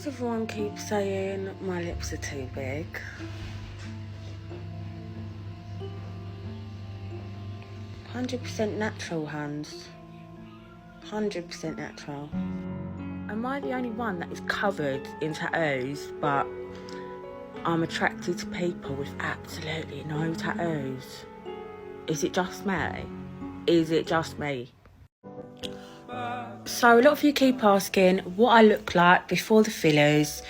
does everyone keep saying my lips are too big? 100% natural, Hans. 100% natural. Am I the only one that is covered in tattoos, but I'm attracted to people with absolutely no tattoos? Is it just me? Is it just me? So a lot of you keep asking what I look like before the fillers,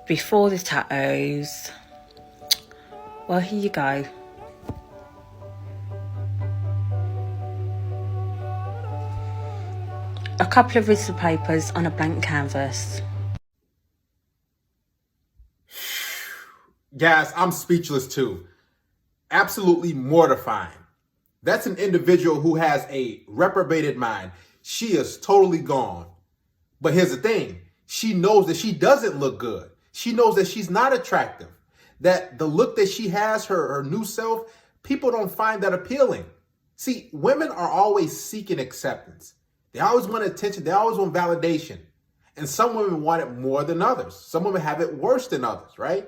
before the tattoos. Well, here you go. A couple of rinsed papers on a blank canvas. Guys, I'm speechless too. Absolutely mortifying. That's an individual who has a reprobated mind. She is totally gone. But here's the thing. She knows that she doesn't look good. She knows that she's not attractive. That the look that she has, her new self, people don't find that appealing. See, women are always seeking acceptance. They always want attention. They always want validation. And some women want it more than others. Some women have it worse than others, right?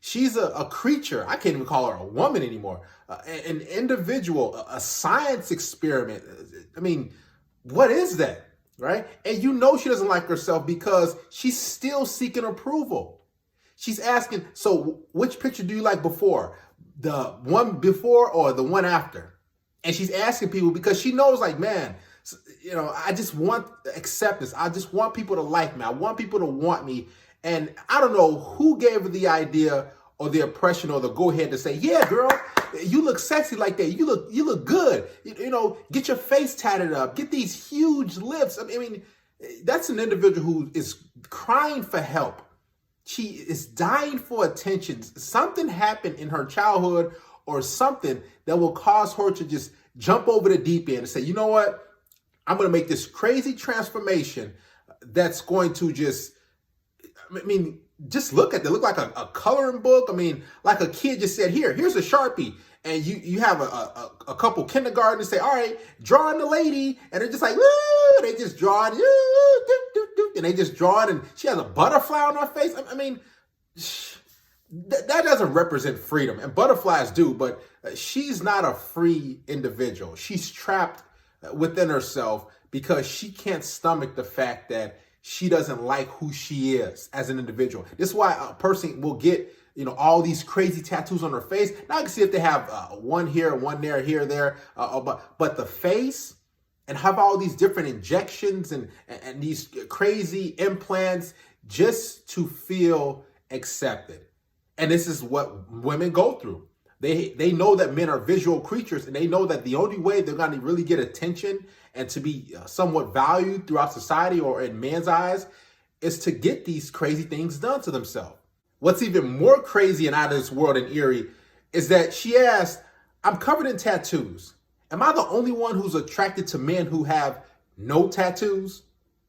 She's a creature. I can't even call her a woman anymore. An individual, a science experiment. I mean, what is that, right? And you know she doesn't like herself because she's still seeking approval. She's asking, so which picture do you like before? The one before or the one after? And she's asking people because she knows, like, man, you know, I just want acceptance. I just want people to like me. I want people to want me. And I don't know who gave her the idea or the impression or the go ahead to say, yeah, girl, you look sexy like that. You look good. You know, get your face tatted up. Get these huge lips. I mean, that's an individual who is crying for help. She is dying for attention. Something happened in her childhood or something that will cause her to just jump over the deep end and say, you know what? I'm going to make this crazy transformation that's going to just, I mean, just look at it. Look like a coloring book. I mean, like a kid just said, here's a Sharpie. And you have a couple kindergartners say, all right, drawing the lady. And they're just like, woo, they just draw it. And they just draw it. And she has a butterfly on her face. I mean, that doesn't represent freedom. And butterflies do, but she's not a free individual. She's trapped within herself because she can't stomach the fact that she doesn't like who she is as an individual. This is why a person will get, you know, all these crazy tattoos on their face. Now I can see if they have one here, one there, here, there, but the face and have all these different injections and these crazy implants just to feel accepted. And this is what women go through. They know that men are visual creatures, and they know that the only way they're going to really get attention and to be somewhat valued throughout society or in men's eyes is to get these crazy things done to themselves. What's even more crazy and out of this world and eerie is that she asked, I'm covered in tattoos. Am I the only one who's attracted to men who have no tattoos?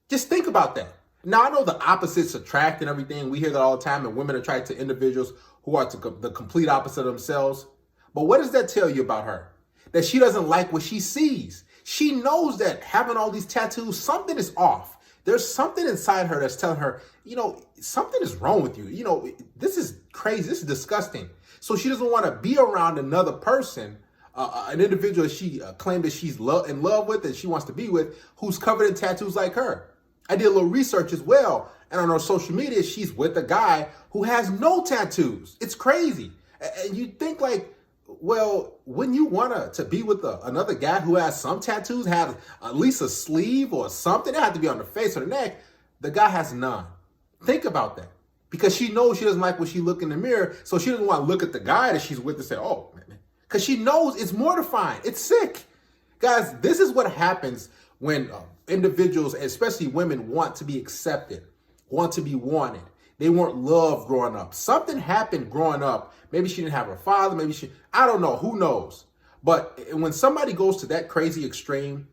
Just think about that. Now, I know the opposites attract and everything. We hear that all the time, and women attract to individuals who are the complete opposite of themselves. But what does that tell you about her? That she doesn't like what she sees. She knows that having all these tattoos, something is off. There's something inside her that's telling her, you know, something is wrong with you. You know, this is crazy. This is disgusting. So she doesn't want to be around another person, an individual she claimed that she's in love with and she wants to be with, who's covered in tattoos like her. I did a little research as well. And on her social media, she's with a guy who has no tattoos. It's crazy. And you think like, well, wouldn't you want to be with another guy who has some tattoos, have at least a sleeve or something? They have to be on the face or the neck. The guy has none. Think about that. Because she knows she doesn't like when she look in the mirror, so she doesn't want to look at the guy that she's with and say, oh, man. Because she knows it's mortifying. It's sick. Guys, this is what happens when individuals, especially women, want to be accepted, want to be wanted. They weren't loved growing up. Something happened growing up. Maybe she didn't have her father. Maybe I don't know. Who knows? But when somebody goes to that crazy extreme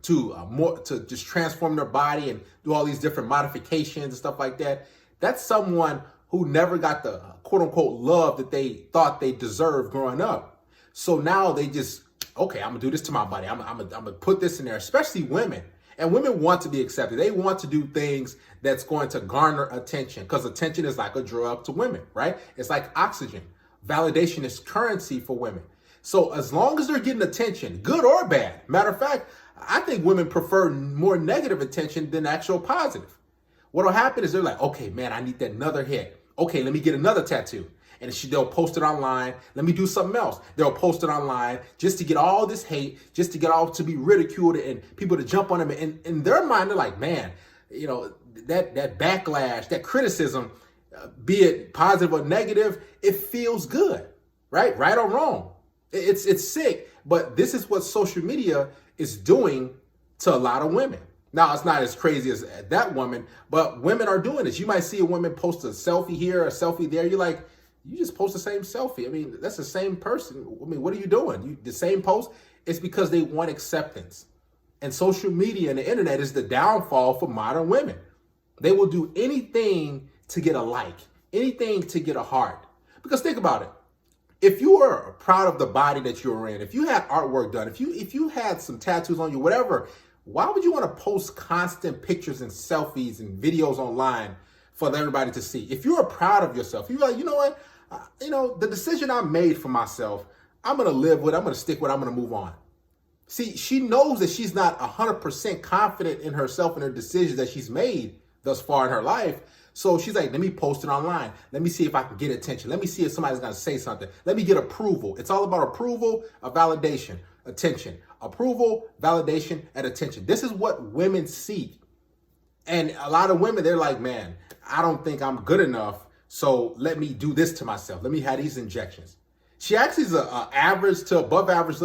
to just transform their body and do all these different modifications and stuff like that, that's someone who never got the quote unquote love that they thought they deserved growing up. So now they just, okay, I'm gonna do this to my body. I'm gonna put this in there, especially women. And women want to be accepted. They want to do things that's going to garner attention, because attention is like a drug to women, right? It's like oxygen. Validation is currency for women. So as long as they're getting attention, good or bad, matter of fact, I think women prefer more negative attention than actual positive. What'll happen is they're like, okay, man, I need that another hit. Okay, let me get another tattoo. And they'll post it online. Let me do something else. They'll post it online just to get all this hate, just to get all to be ridiculed and people to jump on them. And in their mind, they're like, man, you know, that backlash, that criticism, be it positive or negative, it feels good, right? Right or wrong. It's sick, but this is what social media is doing to a lot of women. Now, it's not as crazy as that woman, but women are doing this. You might see a woman post a selfie here, a selfie there. You're like, you just post the same selfie. I mean, that's the same person. I mean, what are you doing? The same post? It's because they want acceptance. And social media and the internet is the downfall for modern women. They will do anything to get a like, anything to get a heart. Because think about it. If you are proud of the body that you're in, if you had artwork done, if you had some tattoos on you, whatever, why would you want to post constant pictures and selfies and videos online for everybody to see? If you are proud of yourself, you're like, you know what? The decision I made for myself, I'm going to live with, I'm going to stick with, I'm going to move on. See, she knows that she's not 100% confident in herself and her decisions that she's made thus far in her life. So she's like, let me post it online. Let me see if I can get attention. Let me see if somebody's going to say something. Let me get approval. It's all about approval, validation, attention. Approval, validation, and attention. This is what women seek. And a lot of women, they're like, man, I don't think I'm good enough. So let me do this to myself. Let me have these injections. She actually is an average to above average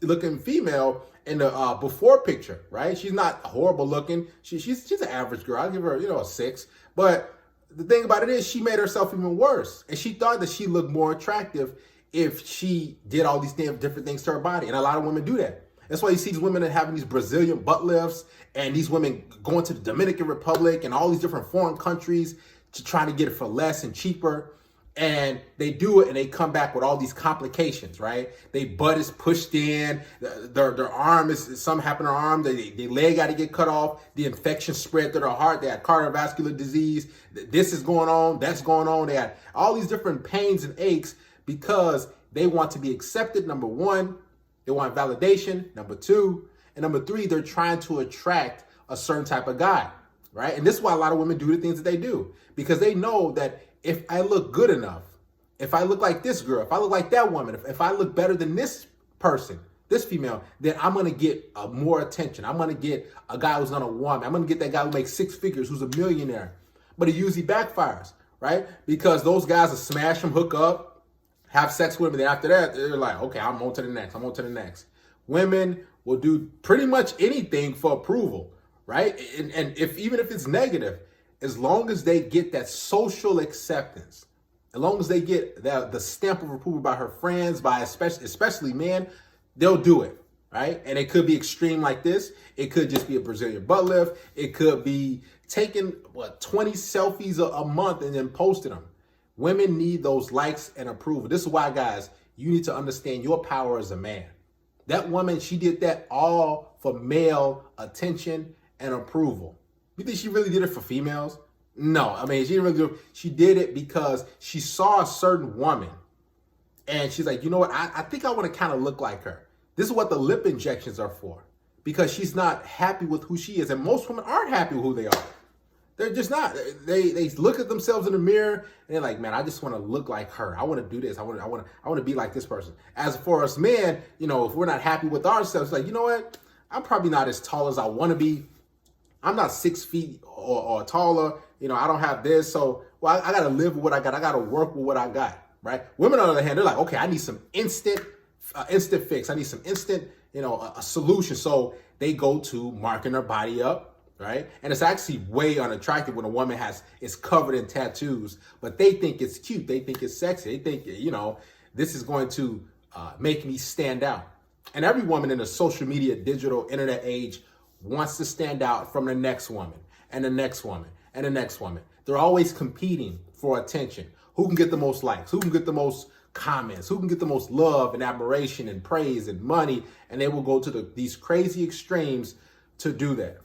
looking female in the before picture, right? She's not horrible looking. She's an average girl. I'll give her, a 6. But the thing about it is she made herself even worse. And she thought that she looked more attractive if she did all these different things to her body. And a lot of women do that. That's why you see these women that having these Brazilian butt lifts and these women going to the Dominican Republic and all these different foreign countries to try to get it for less and cheaper. And they do it and they come back with all these complications, right? Their butt is pushed in, their arm is, something happened to their arm, their leg got to get cut off, the infection spread to their heart, they had cardiovascular disease, this is going on, that's going on. They had all these different pains and aches because they want to be accepted, number one. They want validation, number 2. And number 3, they're trying to attract a certain type of guy, right? And this is why a lot of women do the things that they do, because they know that if I look good enough, if I look like this girl, if I look like that woman, if I look better than this person, this female, then I'm going to get more attention. I'm going to get a guy who's going to want me. I'm going to get that guy who makes 6 figures, who's a millionaire. But it usually backfires, right? Because those guys will smash them, hook up, have sex with them, and then after that, they're like, okay, I'm on to the next. I'm on to the next. Women will do pretty much anything for approval, right? And even if it's negative, as long as they get that social acceptance, as long as they get the stamp of approval by her friends, by especially men, they'll do it, right? And it could be extreme like this. It could just be a Brazilian butt lift. It could be taking 20 selfies a month and then posting them. Women need those likes and approval. This is why, guys, you need to understand your power as a man. That woman, she did that all for male attention and approval. You think she really did it for females? No, I mean, she didn't really do it. She did it because she saw a certain woman and she's like, you know what? I think I want to kind of look like her. This is what the lip injections are for, because she's not happy with who she is. And most women aren't happy with who they are. They're just not. They look at themselves in the mirror and they're like, man, I just want to look like her. I want to do this. I want to be like this person. As for us men, if we're not happy with ourselves, like, you know what? I'm probably not as tall as I want to be. I'm not 6 feet or taller. I don't have this. So, well, I got to live with what I got. I got to work with what I got, right? Women, on the other hand, they're like, okay, I need some instant fix. I need some instant, a solution. So they go to marking their body up, right? And it's actually way unattractive when a woman is covered in tattoos, but they think it's cute. They think it's sexy. They think, this is going to make me stand out. And every woman in the social media, digital, internet age wants to stand out from the next woman and the next woman and the next woman. They're always competing for attention. Who can get the most likes? Who can get the most comments? Who can get the most love and admiration and praise and money? And they will go to these crazy extremes to do that.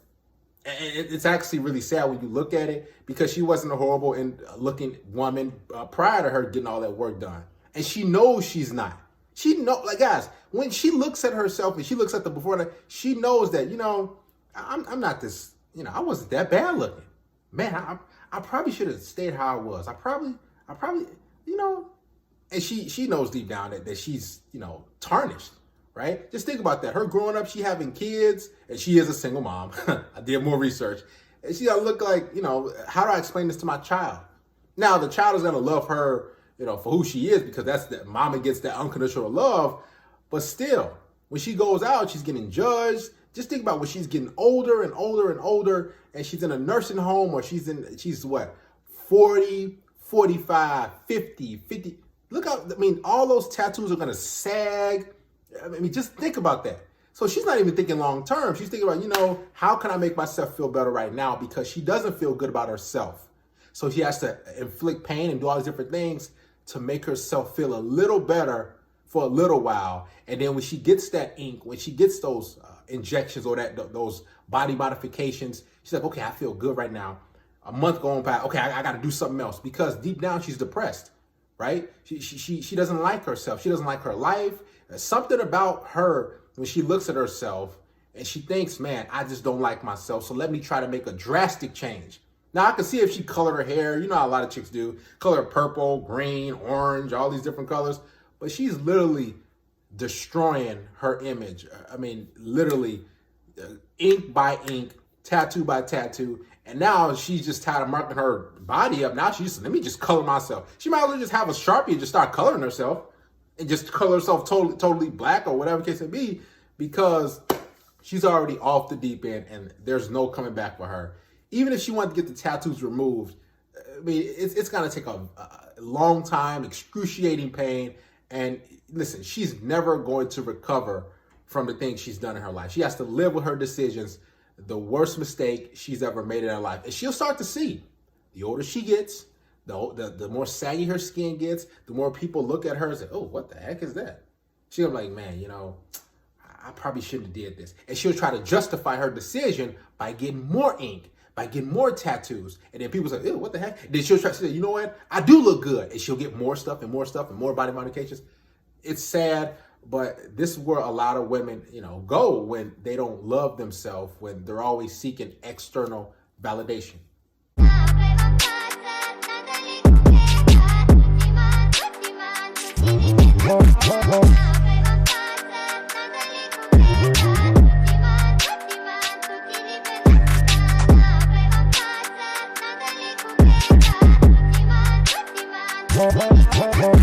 It's actually really sad when you look at it, because she wasn't a horrible looking woman prior to her getting all that work done. And she knows she's not. She know, like, guys, when she looks at herself and she looks at the before and she knows that, I'm not this, I wasn't that bad looking. Man, I probably should have stayed how I was. I probably, and she knows deep down that she's, tarnished. Right? Just think about that. Her growing up, she having kids, and she is a single mom. I did more research. And she gotta look like, how do I explain this to my child? Now, the child is gonna love her, for who she is, because that's that mama gets that unconditional love. But still, when she goes out, she's getting judged. Just think about when she's getting older and older and older, and she's in a nursing home, or she's what, 40, 45, 50. Look out, all those tattoos are gonna sag. Just think about that. So she's not even thinking long term. She's thinking about, how can I make myself feel better right now? Because she doesn't feel good about herself. So she has to inflict pain and do all these different things to make herself feel a little better for a little while. And then when she gets that ink, when she gets those injections or those body modifications, she's like, okay, I feel good right now. A month going by, okay, I got to do something else, because deep down she's depressed, right? She doesn't like herself. She doesn't like her life. Something about her, when she looks at herself and she thinks, man, I just don't like myself, so let me try to make a drastic change. Now, I can see if she colored her hair, how a lot of chicks do, color purple, green, orange, all these different colors, but she's literally destroying her image. Literally ink by ink, tattoo by tattoo, and now she's just tired of marking her body up. Now she's, let me just color myself. She might as well just have a Sharpie and just start coloring herself. And just color herself totally black or whatever case it be, because she's already off the deep end and there's no coming back for her. Even if she wanted to get the tattoos removed, it's going to take a long time, excruciating pain. And listen, she's never going to recover from the things she's done in her life. She has to live with her decisions, the worst mistake she's ever made in her life. And she'll start to see, the older she gets, the more saggy her skin gets, the more people look at her and say, oh, what the heck is that? She'll be like, man, I probably shouldn't have did this. And she'll try to justify her decision by getting more ink, by getting more tattoos. And then people say, ew, what the heck? And then she'll try to say, you know what? I do look good. And she'll get more stuff and more stuff and more body modifications. It's sad, but this is where a lot of women, go when they don't love themselves, when they're always seeking external validation. Bye.